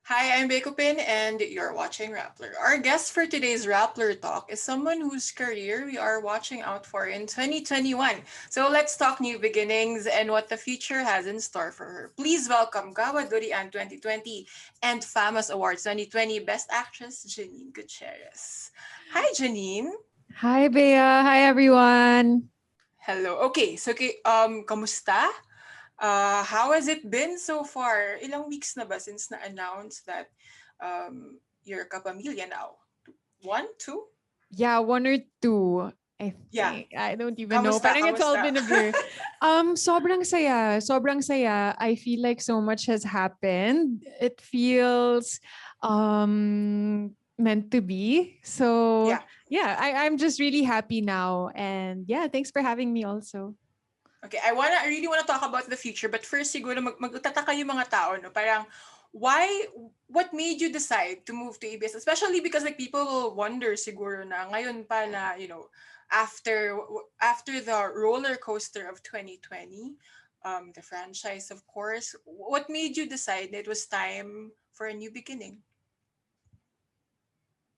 Hi, I'm Bekopin, and you're watching Rappler. Our guest for today's Rappler Talk is someone whose career we are watching out for in 2021. So let's talk new beginnings and what the future has in store for her. Please welcome Gawa Durian 2020 and Famous Awards 2020 Best Actress Janine Gutierrez. Hi, Janine. Hi, Bea. Hi, everyone. Hello. Kamusta? How has it been so far? Ilang weeks na ba since na-announce that you're kapamilya now? One, two? Yeah, one or two, I Yeah. think. I don't even know. Kamusta? Parang it's all Kamusta? been a blur. Sobrang saya. Sobrang saya. I feel like so much has happened. It feels meant to be. So, Yeah. yeah, I'm just really happy now. And yeah, thanks for having me also. Okay, I really wanna talk about the future, but first siguro magtataka yung mga tao, no? Parang, why, what made you decide to move to ABS? Especially because like people will wonder siguro na ngayon pa na, after the roller coaster of 2020, the franchise, of course, what made you decide that it was time for a new beginning?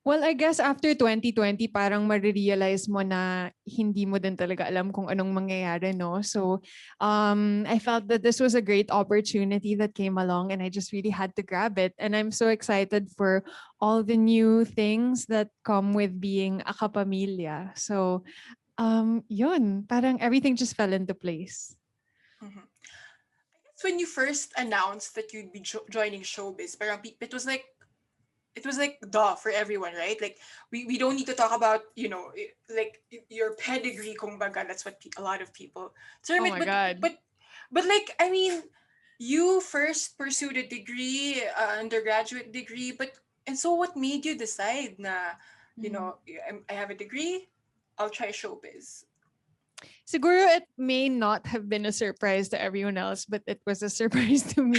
Well, I guess after 2020, parang marirealize mo na hindi mo din talaga alam kung anong mangyayari, no? So, I felt that this was a great opportunity that came along and I just really had to grab it. And I'm so excited for all the new things that come with being a kapamilya. So, yun, parang everything just fell into place. Mhm. It's when you first announced that you'd be joining showbiz, parang it was like duh for everyone, right? Like we don't need to talk about your pedigree, kumbaga. That's what a lot of people term Oh it. my God. But like I mean, you first pursued a degree, undergraduate degree, and so what made you decide na I have a degree, I'll try showbiz. Siguro it may not have been a surprise to everyone else, but it was a surprise to me.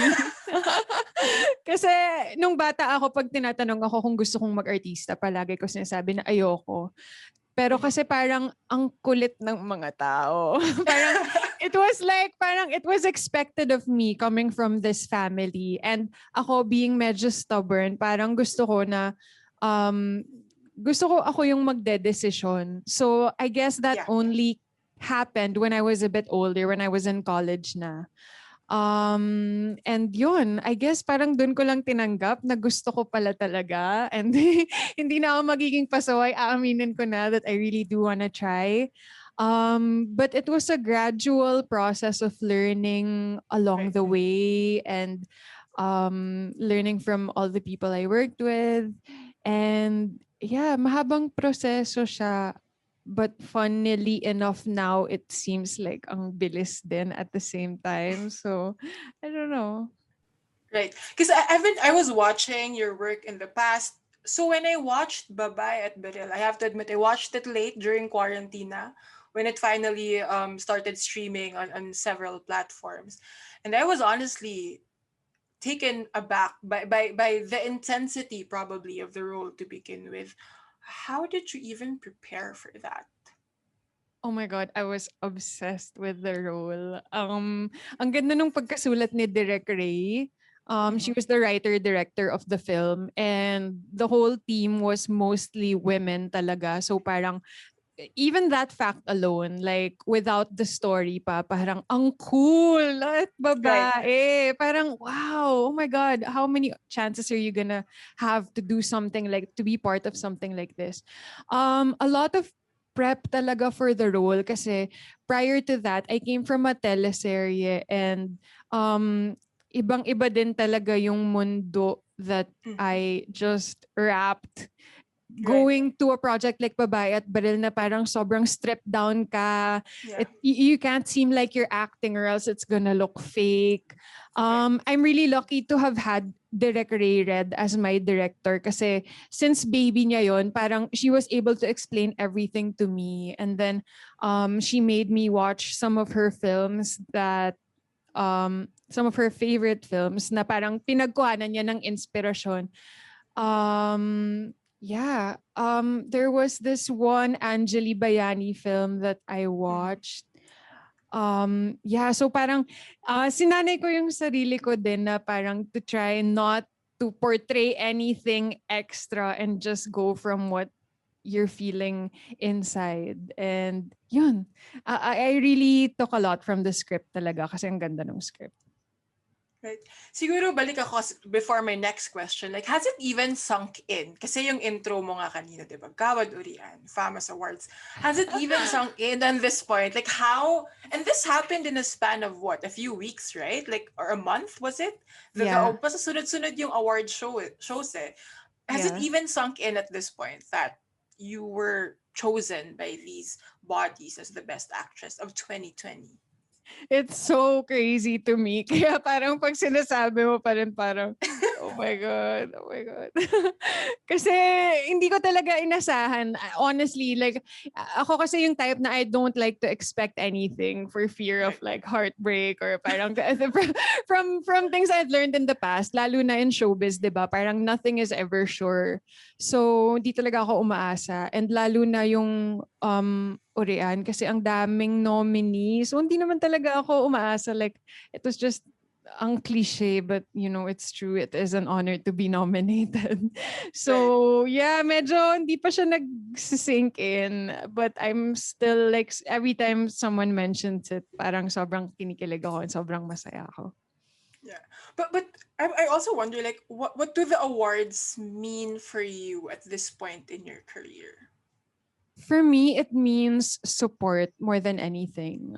Kasi nung bata ako, pag tinatanong ako kung gusto kong mag-artista, palagi ko sinasabi na ayoko. Pero Mhm. kasi parang ang kulit ng mga tao. Parang it was expected of me coming from this family. And ako being medyo stubborn, parang um, gusto ko ako yung magdedesisyon. So I guess that Yeah. only happened when I was a bit older, when I was in college na. And yun, I guess parang dun ko lang tinanggap na gusto ko pala talaga. And hindi na ako magiging pasaway, aaminin ko na that I really do wanna try. But it was a gradual process of learning along Right. the way and learning from all the people I worked with. And yeah, mahabang proseso siya. But funnily enough now, it seems like ang bilis din at the same time. So, I don't know. Right. Because I was watching your work in the past. So when I watched Babay at Beril, I have to admit I watched it late during quarantine when it finally started streaming on several platforms. And I was honestly taken aback by the intensity probably of the role to begin with. How did you even prepare for that? Oh my God, I was obsessed with the role. Ang ganda nung pagkasulat ni Direk Ray. She Mm-hmm. was the writer-director of the film and the whole team was mostly women talaga. So parang even that fact alone, like without the story pa, parang ang cool at Right. babae. Parang wow, oh my God, how many chances are you gonna have to do something like, to be part of something like this? A lot of prep talaga for the role kasi prior to that, I came from a teleserye and ibang-iba din talaga yung mundo that Mm-hmm. I just wrapped Right. going to a project like Babae at Baril na parang sobrang stripped down ka. Yeah. You can't seem like you're acting or else it's gonna look fake. Right. I'm really lucky to have had Direk Ray Red as my director kasi since baby niya yon, parang she was able to explain everything to me. And then she made me watch some of her favorite films na parang pinagkuhanan niya ng inspirasyon. Yeah. There was this one Anjali Bayani film that I Mm-hmm. watched. Yeah, so parang sinanay ko yung sarili ko din na parang to try not to portray anything extra and just go from what you're feeling inside. And yun, I really took a lot from the script talaga kasi ang ganda ng script. Right. Siguro balik ako before my next question. Like, has it even sunk in? Kasi yung intro mo nga kanina, di ba? Gawad Urian, Famous Awards. Has it even sunk in at this point? Like, how? And this happened in a span of what? A few weeks, right? Like, or a month, was it? Yeah. Basta sunod-sunod yung award shows eh. Has it Yeah. even sunk in at this point that you were chosen by these bodies as the best actress of 2020? It's so crazy to me. Kaya parang pag sinasabi mo pa rin parang, oh my God, oh my God. Kasi hindi ko talaga inasahan. Honestly, like, ako kasi yung type na I don't like to expect anything for fear of Right. like heartbreak or parang from things I've learned in the past, lalo na in showbiz, di ba? Parang nothing is ever sure. So, hindi talaga ako umaasa. And lalo na yung Urian kasi ang daming nominees. So hindi naman talaga ako umaasa. Like, it was just ang cliche, but you know, it's true. It is an honor to be nominated. Right. So, yeah, medyo hindi pa siya nag-sink in. But I'm still like, every time someone mentions it, parang sobrang kinikilig ako and sobrang masaya ako. Yeah, but I also wonder, like, what do the awards mean for you at this point in your career? For me, it means support more than anything.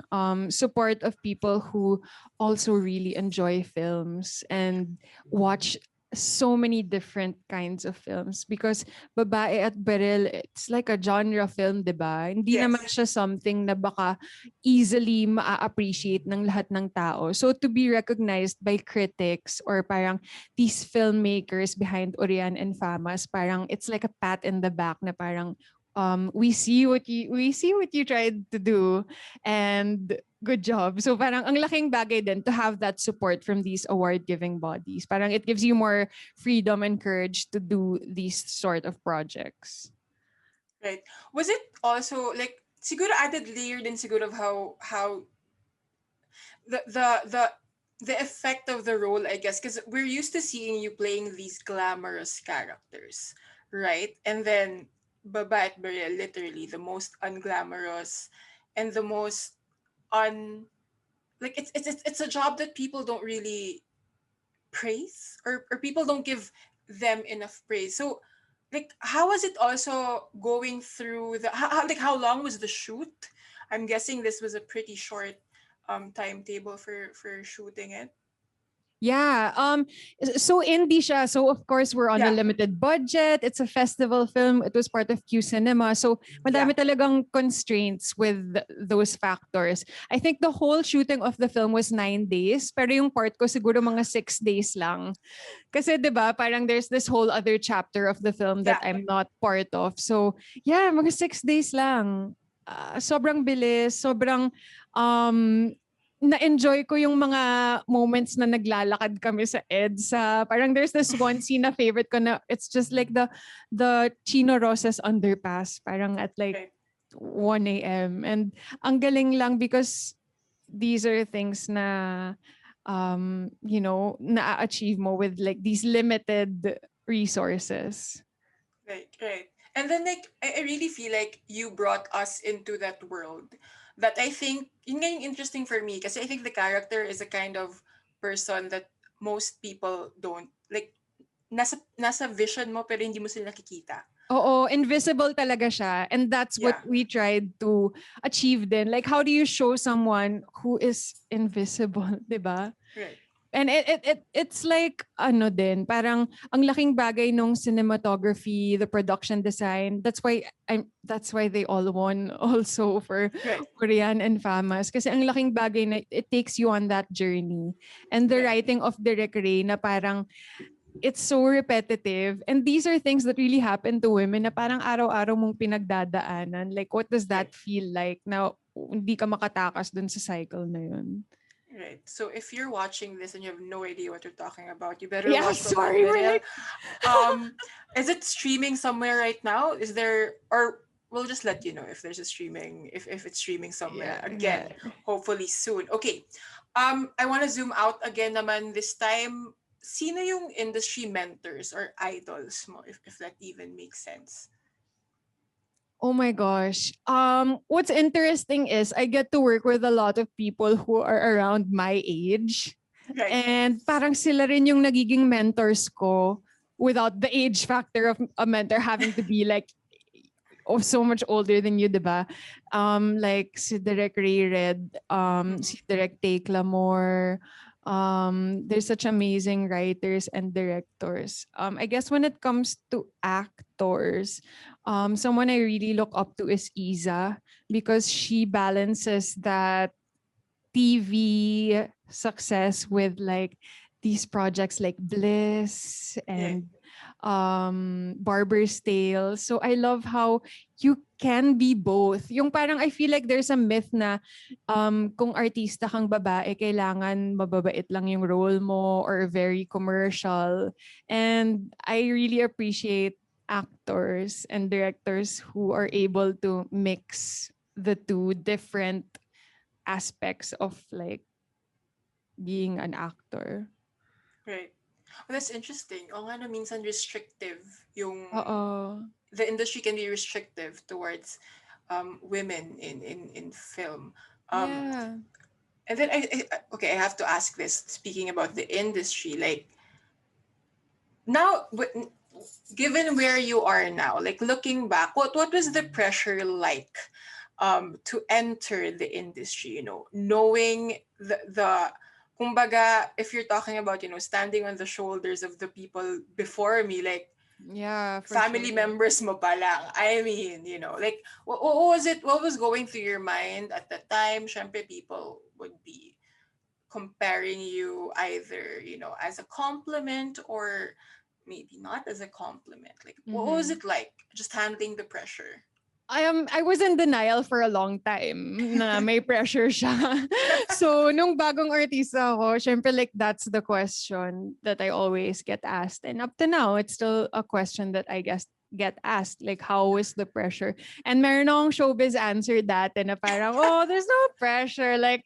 Support of people who also really enjoy films and watch so many different kinds of films because Babae at Beril, it's like a genre film, di ba? Hindi Yes. naman siya something na baka easily ma-appreciate ng lahat ng tao. So to be recognized by critics or parang these filmmakers behind Orian and Famas, parang it's like a pat in the back na parang we see what you tried to do and good job. So parang ang laking bagay din to have that support from these award giving bodies. Parang it gives you more freedom and courage to do these sort of projects. Right. Was it also like siguro added layer din siguro of how the the the the effect of the role, I guess, because we're used to seeing you playing these glamorous characters, right? And then Baba at Burial, literally the most unglamorous and the most un like it's a job that people don't really praise, or people don't give them enough praise. So like how was it also going through like how long was the shoot? I'm guessing this was a pretty short timetable for shooting it. Yeah. So indie siya. So of course we're on a Yeah. limited budget. It's a festival film. It was part of Q Cinema. So Yeah. madami talagang constraints with those factors. I think the whole shooting of the film was 9 days. Pero yung part ko siguro mga 6 days lang. Kasi 'di ba, parang there's this whole other chapter of the film that Yeah. I'm not part of. So yeah, mga 6 days lang. Sobrang bilis, sobrang na-enjoy ko yung mga moments na naglalakad kami sa EDSA. Parang there's this one scene na favorite ko na it's just like the Chino Rosas underpass. Parang at like Right. 1 a.m. And ang galing lang because these are things na na-achieve mo with like these limited resources. Right, right. And then like I really feel like you brought us into that world that I think yun nga yung interesting for me kasi I think the character is a kind of person that most people don't like, nasa vision mo pero hindi mo sila nakikita. Oo, invisible talaga siya. And that's what Yeah. we tried to achieve then. Like, how do you show someone who is invisible, di ba? Right. And it's like, ano din, parang ang laking bagay nung cinematography, the production design. That's why they all won also for Right. Korean and Famas. Kasi ang laking bagay na it takes you on that journey. And the Right. writing of Direk Ray na parang, it's so repetitive. And these are things that really happen to women na parang araw-araw mong pinagdadaanan. Like, what does that feel like na hindi ka makatakas dun sa cycle na yun? Right. So if you're watching this and you have no idea what you're talking about, you better Yeah, watch sorry, we're Babae. like... Is it streaming somewhere right now? Is there, or we'll just let you know if there's a streaming, if it's streaming somewhere Yeah. again, hopefully soon. Okay. I want to zoom out again naman this time. sino yung industry mentors or idols mo, if that even makes sense? Oh my gosh. What's interesting is I get to work with a lot of people who are around my age. Right. And parang sila rin yung nagiging mentors ko without the age factor of a mentor having to be like so much older than you, diba? Like si Direk Ray Red, Mm-hmm. si Direk Tay Clamor, there's such amazing writers and directors. I guess when it comes to actors, someone I really look up to is Isa because she balances that TV success with like these projects like Bliss Yeah. and Barber's Tale. So I love how you can be both. Yung parang I feel like there's a myth na kung artista kang babae, kailangan mababait lang yung role mo or very commercial. And I really appreciate actors and directors who are able to mix the two different aspects of like being an actor. Right. Well, that's interesting. O nga no, minsan restrictive yung Oo. the industry can be restrictive towards women in film. Um, Yeah. and then okay, I have to ask this. Speaking about the industry, like now, given where you are now, like looking back, what was the pressure like to enter the industry? You know, knowing the kumbaga, if you're talking about, you know, standing on the shoulders of the people before me, like Yeah, for family sure. members mo pa lang. I mean, you know, like what was it? What was going through your mind at the time? Syempre, people would be comparing you either, you know, as a compliment or maybe not as a compliment. Like, what was Mm-hmm. it like just handling the pressure? I was in denial for a long time na may pressure siya. So, nung bagong artista ako, syempre like that's the question that I always get asked. And up to now, it's still a question that I guess get asked. Like, how is the pressure? And meron akong showbiz answer that and na parang, oh, there's no pressure. Like,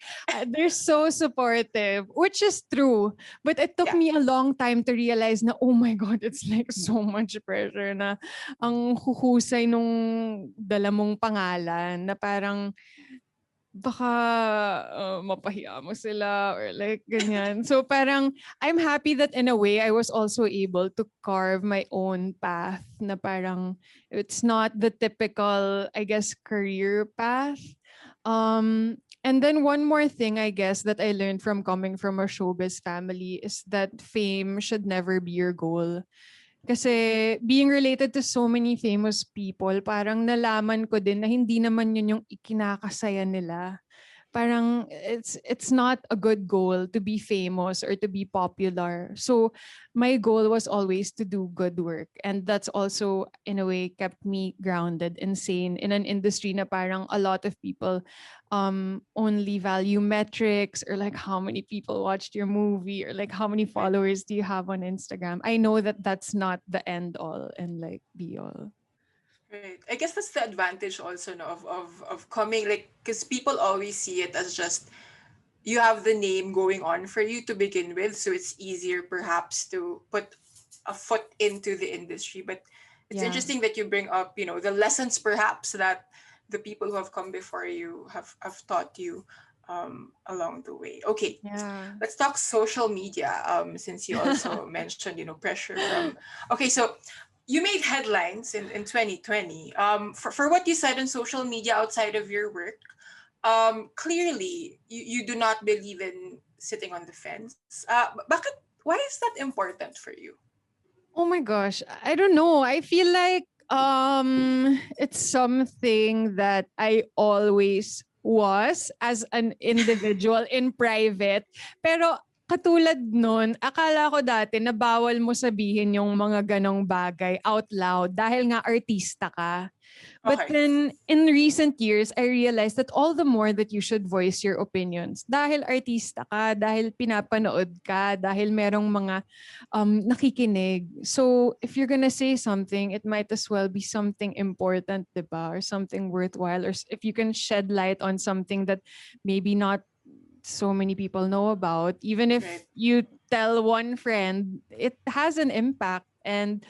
they're so supportive, which is true. But it took Yeah, me a long time to realize na, oh my God, it's like so much pressure na ang huhusay nung dala mong pangalan na parang baka mapahiya mo sila or like ganyan. So parang I'm happy that in a way I was also able to carve my own path na parang it's not the typical, I guess, career path. And then one more thing I guess that I learned from coming from a showbiz family is that fame should never be your goal. Kasi being related to so many famous people, parang nalaman ko din na hindi naman yun yung ikinakasaya nila. Parang it's not a good goal to be famous or to be popular. So my goal was always to do good work, and that's also in a way kept me grounded and sane in an industry na parang a lot of people only value metrics or like how many people watched your movie or like how many right, followers do you have on Instagram. I know that that's not the end all and like be all. right. I guess that's the advantage also, no, of coming, like, because people always see it as just you have the name going on for you to begin with, so it's easier perhaps to put a foot into the industry. But it's Yeah. interesting that you bring up, you know, the lessons perhaps that the people who have come before you have taught you along the way. Okay, Yeah. let's talk social media. Since you also mentioned, you know, pressure from. Okay, so you made headlines in 2020. For what you said on social media outside of your work, clearly you do not believe in sitting on the fence. Bakit, why is that important for you? Oh my gosh, I don't know. I feel like it's something that I always was as an individual in private. Pero katulad nun, akala ko dati na bawal mo sabihin yung mga ganong bagay out loud dahil nga artista ka. But Okay, then in recent years, I realized that all the more that you should voice your opinions. Dahil artista ka, dahil pinapanood ka, dahil merong mga nakikinig. So if you're gonna say something, it might as well be something important, diba? Or something worthwhile. Or if you can shed light on something that maybe not so many people know about, even if right. you tell one friend, it has an impact. And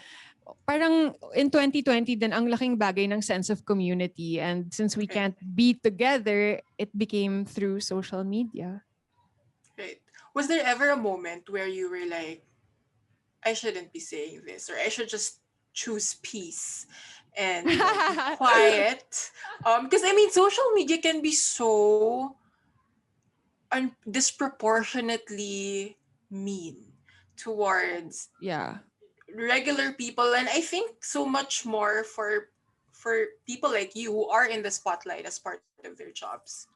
parang in 2020 din ang laking bagay ng sense of community, and since we Right. can't be together, it became through social media. Right. Was there ever a moment where you were like, I shouldn't be saying this, or I should just choose peace and be quiet? Because I mean, social media can be so disproportionately mean towards Yeah. regular people, and I think so much more for people like you who are in the spotlight as part of their jobs.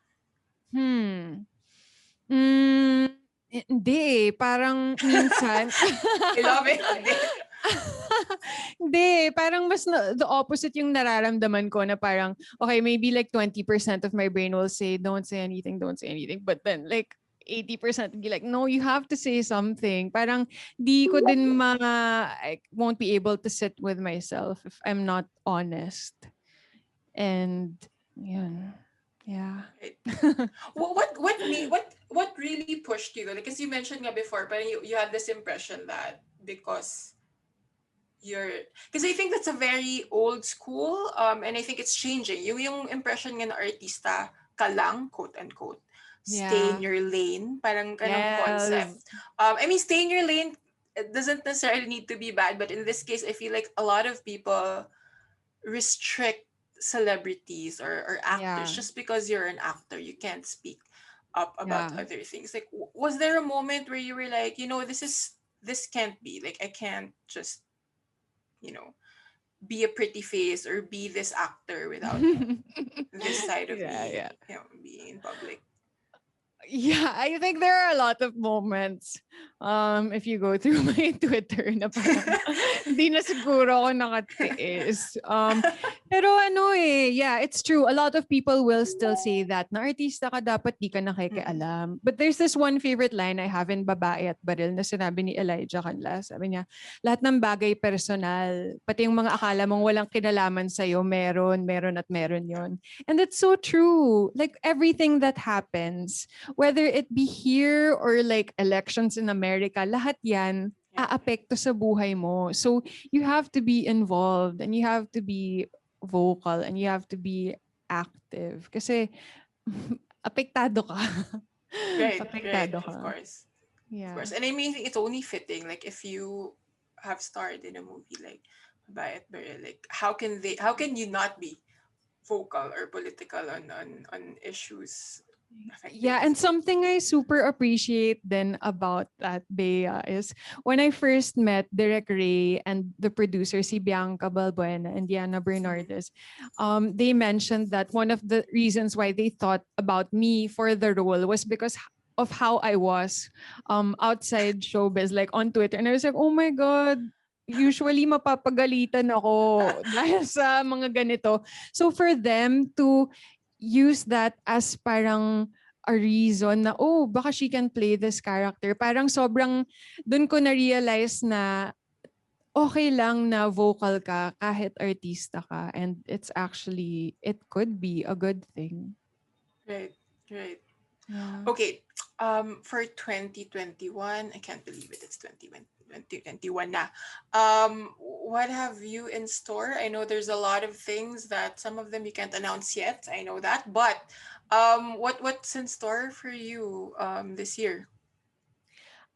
Hmm. Hmm. Hindi eh. Parang minsan. I love it. Hindi, parang mas the opposite yung nararamdaman ko, na parang, okay, maybe like 20% of my brain will say, don't say anything, don't say anything. But then like 80% will be like, no, you have to say something. Parang di ko din I won't be able to sit with myself if I'm not honest. And yun. Yeah. Right. What really pushed you though? Like, as you mentioned nga before, but you had this impression that because you're, because I think that's a very old school, and I think it's changing. Yung impression nga na artista ka lang, quote unquote, stay in Yeah. your lane, parang kanong concept. Yes. I mean, stay in your lane, it doesn't necessarily need to be bad, but in this case, I feel like a lot of people restrict celebrities or actors Yeah. just because you're an actor. You can't speak up about Yeah. other things. Like, was there a moment where you were like, this can't be, like, I can't just, you know, be a pretty face or be this actor without this side of Yeah, me, yeah. being in public. Yeah, I think there are a lot of moments, if you go through my Twitter, na parang hindi na siguro ako nakatiis. Pero ano eh, yeah, it's true. A lot of people will still say that na artista ka, dapat di ka Mm. nakikialam. But there's this one favorite line I have in Babae at Baril na sinabi ni Elijah Canlas. Sabi niya, lahat ng bagay personal, pati yung mga akala mong walang kinalaman sa'yo, meron, meron at meron yon. And it's so true. Like everything that happens, whether it be here or like elections in America, lahat yan Yeah. aapekto sa buhay mo. So you have to be involved and you have to be vocal and you have to be active. Kasi apektado ka. Right, right, Apektado of ka. course. Of Yeah. course. And I mean, it's only fitting, like, if you have starred in a movie like Bayat Baril, like, how can you not be vocal or political on issues affecting Yeah, us and all? something I super appreciate then about that, Bea, is when I first met Derek Ray and the producer, si Bianca Balbuena and Diana Mhm. Bernardes, they mentioned that one of the reasons why they thought about me for the role was because of how I was outside showbiz, like on Twitter. And I was like, oh my God, usually mapapagalitan ako dahil sa mga ganito. So for them to use that as parang a reason na, oh, baka she can play this character. Parang sobrang, dun ko na-realize na okay lang na vocal ka kahit artista ka. And it's actually, it could be a good thing. Right, right. Yeah. Okay, for 2021, I can't believe it. It's 2021 na. What have you in store? I know there's a lot of things that some of them you can't announce yet. I know that, but what's in store for you this year?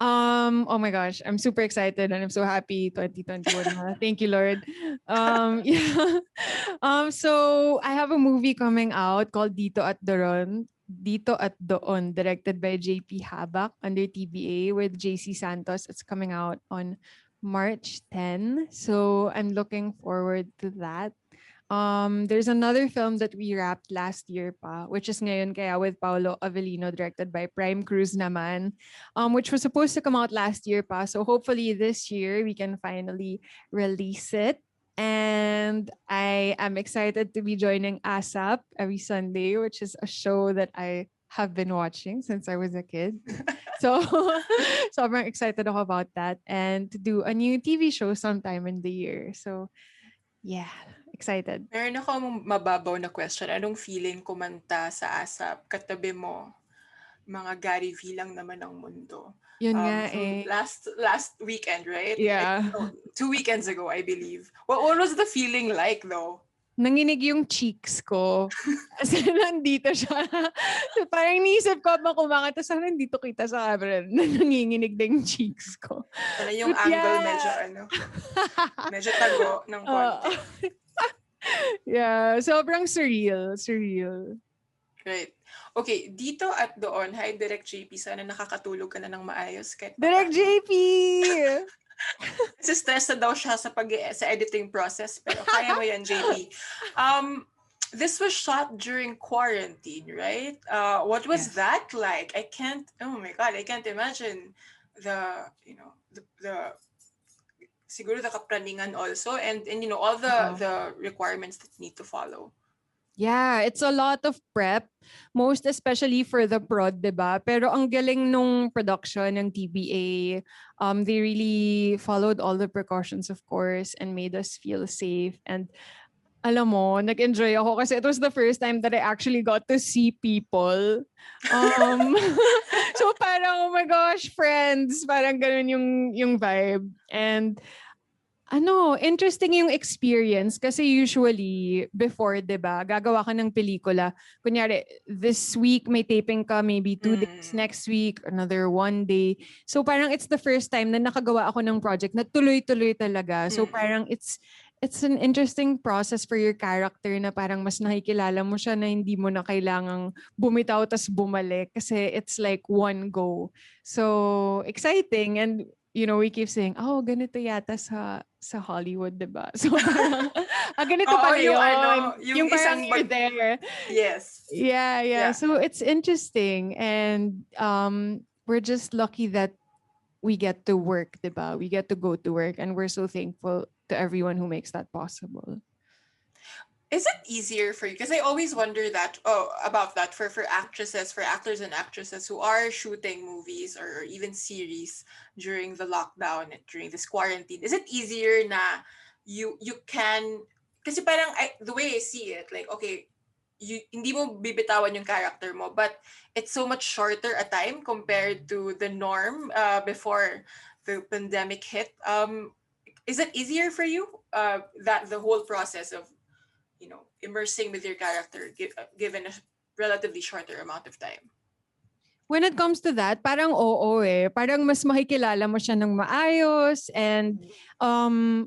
Oh my gosh, I'm super excited and I'm so happy 2021 na. Thank you, Lord. Yeah. So I have a movie coming out called Dito at Doon, directed by JP Habak under TBA with JC Santos. It's coming out on March 10. So I'm looking forward to that. There's another film that we wrapped last year pa, which is Ngayon Kaya with Paolo Avellino, directed by Prime Cruz naman, which was supposed to come out last year pa. So hopefully this year we can finally release it. And I am excited to be joining ASAP every Sunday, which is a show that I have been watching since I was a kid. So, sobrang excited ako about that and to do a new TV show sometime in the year. So, yeah, excited. Meron ako mababaw na question. Anong feeling kumanta sa ASAP katabi mo mga Gary V lang naman ang mundo. Yun nga From eh. last weekend, right? Yeah. No, 2 weekends ago, I believe. What was the feeling like though? Nanginig yung cheeks ko. As in, nandito siya. Parang niisip ko habang kumakanta, sana nandito kita sa camera na nanginginig na yung cheeks ko. Sana yung But angle medyo yeah. medyo tago ng konti. Yeah, sobrang surreal. Surreal. Right. Okay, dito at doon, hi Direct JP, sana nakakatulog ka na ng maayos kahit Direct paano. JP! Kasi stress na daw siya sa editing process, pero kaya mo yan, JP. This was shot during quarantine, right? What was that like? Oh my God, I can't imagine the siguro the kapraningan also, and all the requirements that need to follow. Yeah, it's a lot of prep, most especially for the prod, diba? Pero ang galing nung production ng TBA, they really followed all the precautions, of course, and made us feel safe. And alam mo, nag-enjoy ako kasi it was the first time that I actually got to see people. So parang, oh my gosh, friends, parang ganun yung vibe. And interesting yung experience kasi usually before, 'di ba, gagawa ka ng pelikula. Kunyari, this week may taping ka, maybe 2 days, next week another 1 day. So parang it's the first time na nakagawa ako ng project na tuloy-tuloy talaga. So parang it's an interesting process for your character na parang mas nakikilala mo siya na hindi mo na kailangang bumitaw tas bumalik kasi it's like one go. So exciting, and we keep saying, oh, ganito yata sa Hollywood, diba? So parang, ganito pala yun. Yung parang you're there. Yes. Yeah. So it's interesting. And we're just lucky that we get to work, diba? We get to go to work. And we're so thankful to everyone who makes that possible. Is it easier for you? Because I always wonder about that for actors and actresses who are shooting movies or even series during the lockdown and during this quarantine. Is it easier na you can, kasi parang the way I see it, like, okay, hindi mo bibitawan yung character mo, but it's so much shorter a time compared to the norm before the pandemic hit. Is it easier for you that the whole process of immersing with your character given a relatively shorter amount of time? When it comes to that, parang oo eh. Parang mas makikilala mo siya ng maayos, and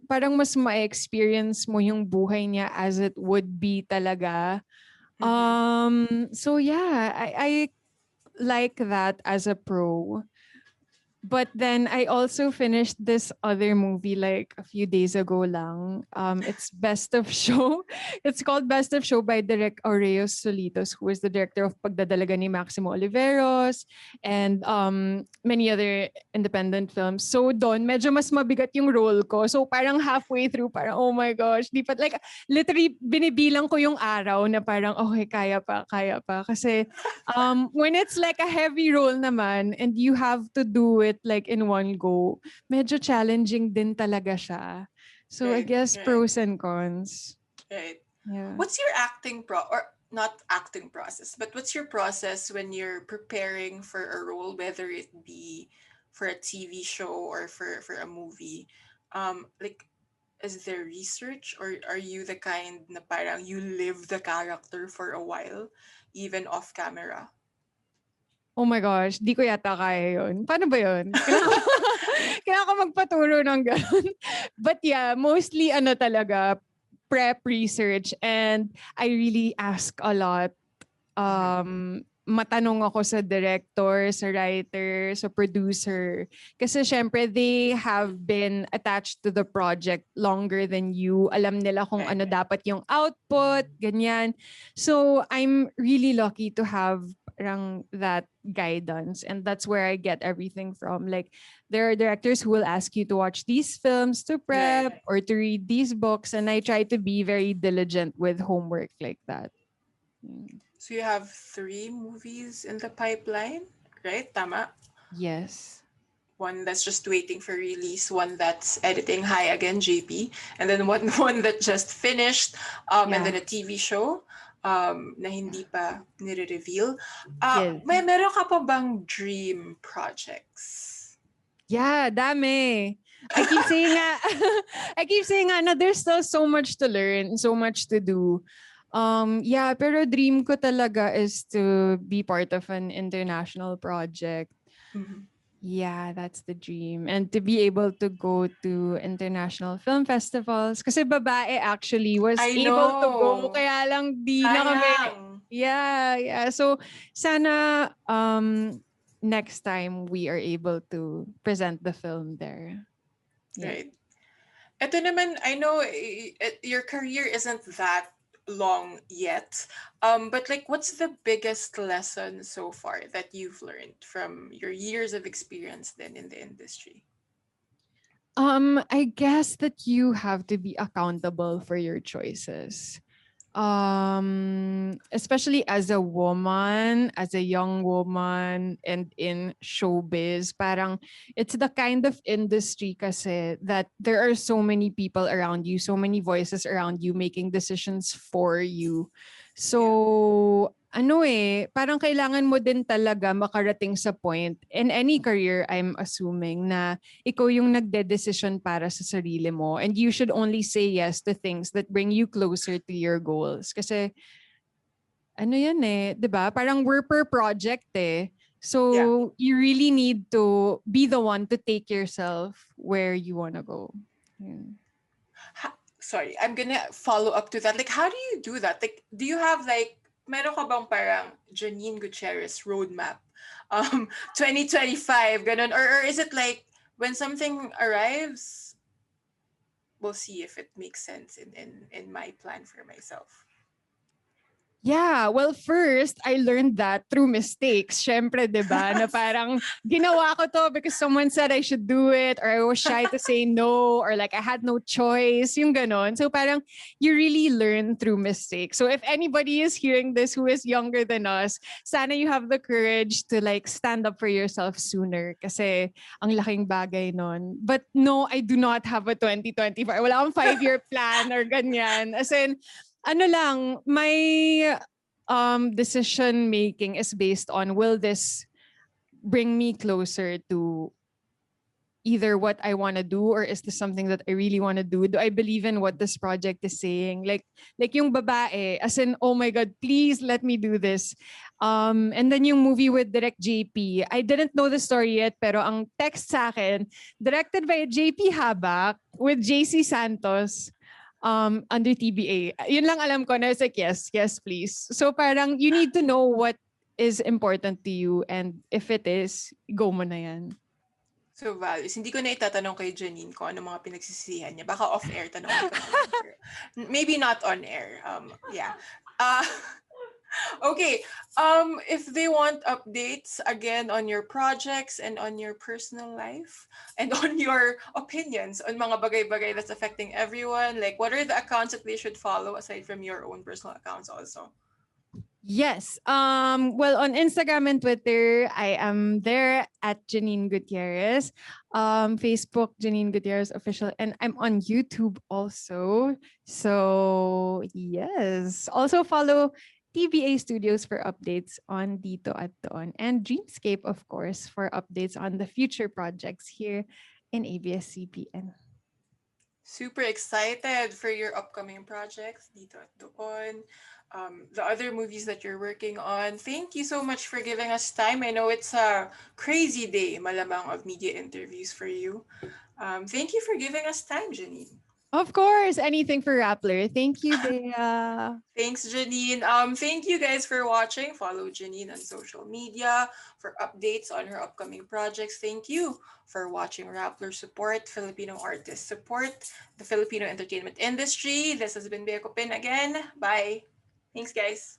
parang mas ma-experience mo yung buhay niya as it would be talaga. So yeah, I like that as a pro. But then I also finished this other movie like a few days ago lang. It's Best of Show. It's called Best of Show by Direk Aureos Solitos, who is the director of Pagdadalaga ni Maximo Oliveros and many other independent films. So doon, medyo mas mabigat yung role ko. So parang halfway through, parang oh my gosh, like literally binibilang ko yung araw na parang okay, kaya pa. Kasi when it's like a heavy role naman and you have to do it like in one go, medyo challenging din talaga siya. So I guess pros and cons. Right. Yeah. What's your or not acting process, but what's your process when you're preparing for a role, whether it be for a TV show or for a movie? Like, is there research, or are you the kind na parang you live the character for a while, even off camera? Oh my gosh, di ko yata kaya yun. Paano ba yun? Kailangan ko magpaturo ng gano'n. But yeah, mostly talaga, prep research, and I really ask a lot. Matanong ako sa director, sa writer, sa producer. Kasi syempre, they have been attached to the project longer than you. Alam nila kung ano dapat yung output, ganyan. So I'm really lucky to have that guidance, and that's where I get everything from. Like, there are directors who will ask you to watch these films to prep or to read these books, and I try to be very diligent with homework like that. So you have 3 movies in the pipeline, right? Tama? Yes. One that's just waiting for release, one that's editing. Hi again, JP. And then one that just finished, and then a TV show. na hindi pa nire-reveal. Yes. Meron ka pa bang dream projects? Yeah, dami. I keep saying nga, I keep saying nga na there's still so much to learn, so much to do. Yeah, pero dream ko talaga is to be part of an international project. Mhm. Yeah, that's the dream. And to be able to go to international film festivals. Kasi babae actually was I able to go, know. kaya lang di na kami. Sayang. Yeah, yeah. So sana next time we are able to present the film there. Yeah. Right. Ito naman, I know your career isn't that long yet. But like, what's the biggest lesson so far that you've learned from your years of experience then in the industry? I guess that you have to be accountable for your choices. Especially as a woman, as a young woman and in showbiz, parang it's the kind of industry kasi that there are so many people around you, so many voices around you making decisions for you. Yeah. So parang kailangan mo din talaga makarating sa point in any career, I'm assuming, na ikaw yung nagde-decision para sa sarili mo, and you should only say yes to things that bring you closer to your goals. Kasi ano yan 'di ba? Parang we're per project eh. Yeah. So you really need to be the one to take yourself where you wanna go. Yeah. Sorry, I'm gonna follow up to that. Like, how do you do that? Like, do you have like, meron ka bang parang Janine Gutierrez roadmap? 2025, ganun? Or is it like, when something arrives, we'll see if it makes sense in my plan for myself? Yeah, well, first, I learned that through mistakes. Syempre, di ba? Na parang ginawa ko to because someone said I should do it, or I was shy to say no, or like I had no choice, yung ganon. So parang you really learn through mistakes. So if anybody is hearing this who is younger than us, sana you have the courage to like stand up for yourself sooner kasi ang laking bagay nun. But no, I do not have a 2025. Wala akong 5-year plan or ganyan. As in, ano lang, my decision making is based on, will this bring me closer to either what I want to do, or is this something that I really want to do? Do I believe in what this project is saying? Like yung babae, as in, oh my God, please let me do this. And then yung movie with Direct JP, I didn't know the story yet, pero ang text sa akin, directed by JP Habak with JC Santos, under TBA. Yun lang alam ko, na I was like, yes, yes, please. So parang you need to know what is important to you, and if it is, go mo na yan. So, values. Hindi ko na itatanong kay Janine kung ano mga pinagsisisihan niya. Baka off-air, tanongin ko na lang. Maybe not on air. Yeah. Uh, okay. If they want updates again on your projects and on your personal life and on your opinions on mga bagay-bagay that's affecting everyone, like what are the accounts that they should follow aside from your own personal accounts also? Yes. Well, on Instagram and Twitter, I am there at Janine Gutierrez. Facebook, Janine Gutierrez Official. And I'm on YouTube also. So, yes. Also follow TBA Studios for updates on Dito at Doon. And Dreamscape, of course, for updates on the future projects here in ABS-CBN. Super excited for your upcoming projects, Dito at Doon, the other movies that you're working on. Thank you so much for giving us time. I know it's a crazy day, malamang, of media interviews for you. Thank you for giving us time, Janine. Of course, anything for Rappler. Thank you, Bea. Thanks, Janine. Thank you guys for watching. Follow Janine on social media for updates on her upcoming projects. Thank you for watching Rappler. Support Filipino artists. Support the Filipino entertainment industry. This has been Bea Copin again. Bye. Thanks, guys.